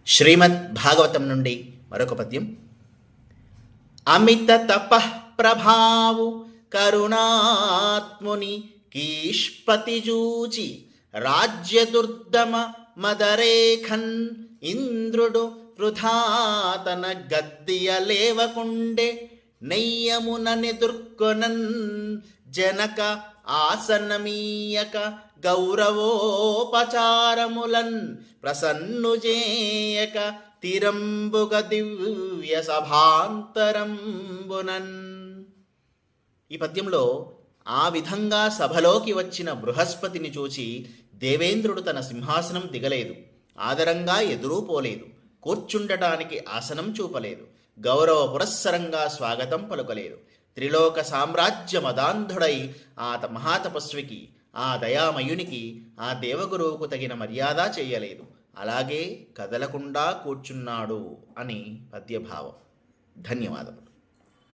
శ్రీమద్ భాగవతం నుండి మరొక పద్యం. అమిత తపః ప్రభావు కరుణాత్ముని కీష్పతి జూచి రాజ్య దుర్దమ మదరేఖన్ ఇంద్రుడు వృధాతన గద్దియ లేవకుండే నెయ్యమున నిదుర్కొనన్ జనక ఆసనమీయక గౌరవోపచారములన్ ప్రసన్నుజేయక తిరంబుగ దివ్య సభాంతరంబునన్. ఈ పద్యంలో ఆ విధంగా సభలోకి వచ్చిన బృహస్పతిని చూచి దేవేంద్రుడు తన సింహాసనం దిగలేదు, ఆదరంగా ఎదురూ పోలేదు, కూర్చుండటానికి ఆసనం చూపలేదు, గౌరవ పురస్సరంగా స్వాగతం పలుకలేదు. త్రిలోక సామ్రాజ్య మదాంధుడై ఆ మహాతపస్వికి, ఆ దయామయునికి, ఆ దేవగురువుకు తగిన మర్యాద చేయలేదు. అలాగే కదలకుండా కూర్చున్నాడు అని పద్యభావం. ధన్యవాదములు.